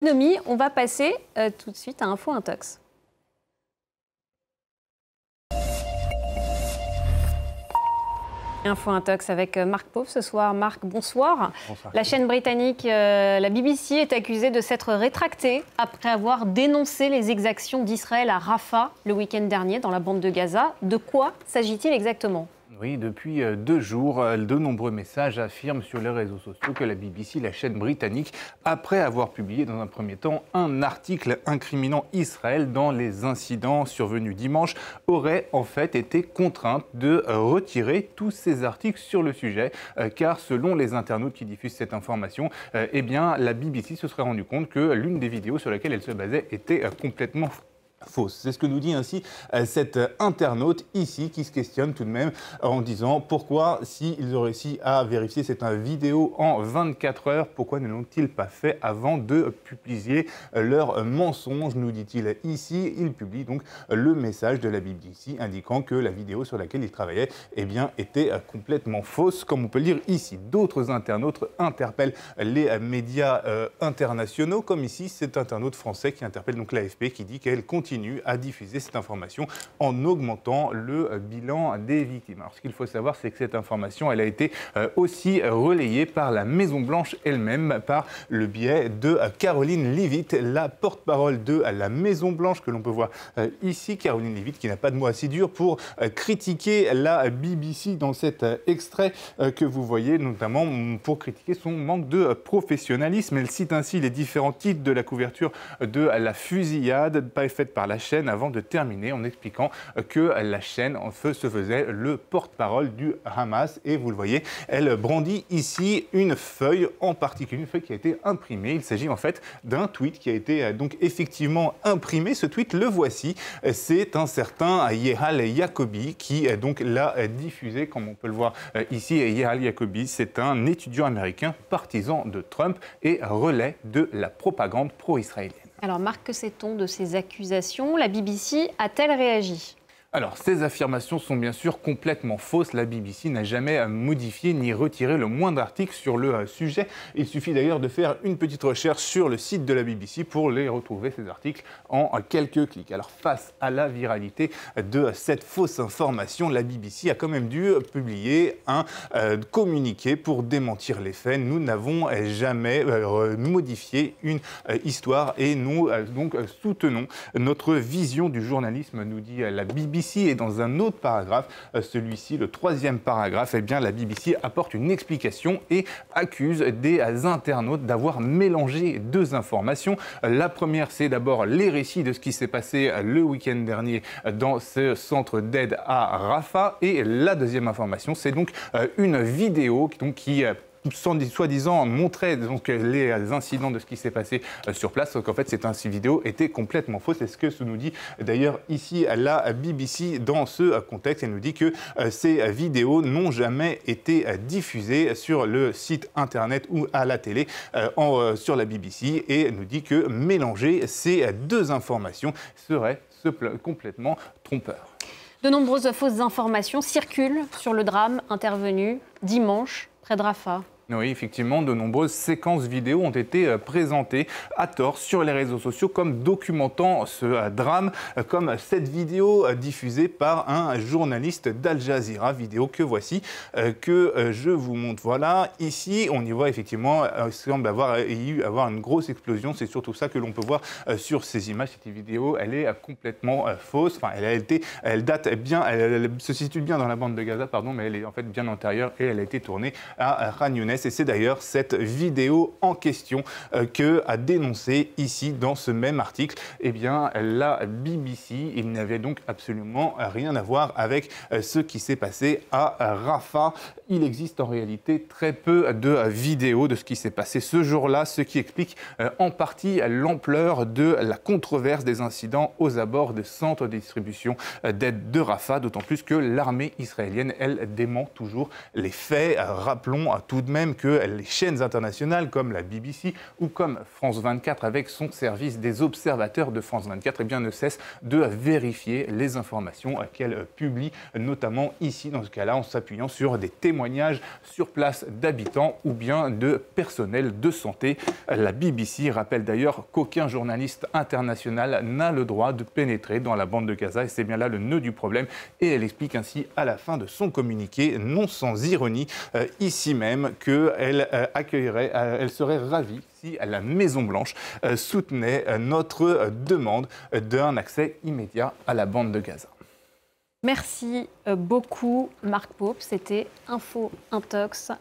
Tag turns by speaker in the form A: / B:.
A: On va passer tout de suite à Info Intox. Info Intox avec Marc Pauvre ce soir. Marc, bonsoir. Bonsoir. La chaîne britannique, la BBC, est accusée de s'être rétractée après avoir dénoncé les exactions d'Israël à Rafah le week-end dernier dans la bande de Gaza. De quoi s'agit-il exactement ?
B: Oui, depuis 2 jours, de nombreux messages affirment sur les réseaux sociaux que la BBC, la chaîne britannique, après avoir publié dans un premier temps un article incriminant Israël dans les incidents survenus dimanche, aurait en fait été contrainte de retirer tous ces articles sur le sujet, car selon les internautes qui diffusent cette information, eh bien, la BBC se serait rendu compte que l'une des vidéos sur laquelle elle se basait était complètement fausse. C'est ce que nous dit ainsi cet internaute ici qui se questionne tout de même en disant pourquoi, s'ils ont réussi à vérifier cette vidéo en 24 heures, pourquoi ne l'ont-ils pas fait avant de publier leur mensonge, nous dit-il ici. Il publie donc le message de la BBC indiquant que la vidéo sur laquelle il travaillait eh bien, était complètement fausse, comme on peut le lire ici. D'autres internautes interpellent les médias internationaux, comme ici cet internaute français qui interpelle donc l'AFP qui dit qu'elle continue à diffuser cette information en augmentant le bilan des victimes. Alors ce qu'il faut savoir, c'est que cette information, elle a été aussi relayée par la Maison-Blanche elle-même, par le biais de Caroline Leavitt, la porte-parole de la Maison-Blanche que l'on peut voir ici. Caroline Leavitt qui n'a pas de mots assez durs pour critiquer la BBC dans cet extrait que vous voyez, notamment pour critiquer son manque de professionnalisme. Elle cite ainsi les différents titres de la couverture de la fusillade faite par la chaîne avant de terminer en expliquant que la chaîne se faisait le porte-parole du Hamas. Et vous le voyez, elle brandit ici une feuille en particulier, une feuille qui a été imprimée. Il s'agit en fait d'un tweet qui a été donc effectivement imprimé. Ce tweet, le voici. C'est un certain Yehiel Jacobi qui donc l'a diffusé, comme on peut le voir ici. Yehiel Jacobi, c'est un étudiant américain partisan de Trump et relais de la propagande pro-israélienne.
A: Alors Marc, que sait-on de ces accusations ? La BBC a-t-elle réagi ?
B: Alors, ces affirmations sont bien sûr complètement fausses. La BBC n'a jamais modifié ni retiré le moindre article sur le sujet. Il suffit d'ailleurs de faire une petite recherche sur le site de la BBC pour les retrouver, ces articles, en quelques clics. Alors, face à la viralité de cette fausse information, la BBC a quand même dû publier un communiqué pour démentir les faits. Nous n'avons jamais modifié une histoire et nous donc soutenons notre vision du journalisme, nous dit la BBC. Et dans un autre paragraphe, celui-ci, le 3e paragraphe, eh bien, la BBC apporte une explication et accuse des internautes d'avoir mélangé 2 informations. La première, c'est d'abord les récits de ce qui s'est passé le week-end dernier dans ce centre d'aide à Rafah. Et la deuxième information, c'est donc une vidéo qui soi-disant montrait donc les incidents de ce qui s'est passé sur place, donc en fait cette vidéo était complètement fausse. C'est ce que nous dit d'ailleurs ici la BBC dans ce contexte. Elle nous dit que ces vidéos n'ont jamais été diffusées sur le site internet ou à la télé sur la BBC, et elle nous dit que mélanger ces 2 informations serait complètement trompeur.
A: De nombreuses fausses informations circulent sur le drame intervenu dimanche près de Rafah.
B: Oui, effectivement, de nombreuses séquences vidéo ont été présentées à tort sur les réseaux sociaux comme documentant ce drame, comme cette vidéo diffusée par un journaliste d'Al Jazeera, vidéo que voici, que je vous montre. Voilà, ici, on y voit effectivement, il semble avoir une grosse explosion. C'est surtout ça que l'on peut voir sur ces images. Cette vidéo, elle est complètement fausse. Enfin, elle date bien, elle se situe bien dans la bande de Gaza, pardon, mais elle est en fait bien antérieure et elle a été tournée à Khan Younes. Et c'est d'ailleurs cette vidéo en question que a dénoncé ici dans ce même article eh bien, la BBC. Il n'avait donc absolument rien à voir avec ce qui s'est passé à Rafah. Il existe en réalité très peu de vidéos de ce qui s'est passé ce jour-là, ce qui explique en partie l'ampleur de la controverse des incidents aux abords des centres de distribution d'aide de Rafah, d'autant plus que l'armée israélienne, elle, dément toujours les faits. Rappelons tout de même même que les chaînes internationales comme la BBC ou comme France 24 avec son service des observateurs de France 24 ne cessent de vérifier les informations qu'elle publie, notamment ici dans ce cas-là en s'appuyant sur des témoignages sur place d'habitants ou bien de personnel de santé. La BBC rappelle d'ailleurs qu'aucun journaliste international n'a le droit de pénétrer dans la bande de Gaza et c'est bien là le nœud du problème. Et elle explique ainsi à la fin de son communiqué, non sans ironie, ici même, qu'elle elle serait ravie si la Maison-Blanche soutenait notre demande d'un accès immédiat à la bande de Gaza.
A: Merci beaucoup Marc Paup, c'était Info Intox.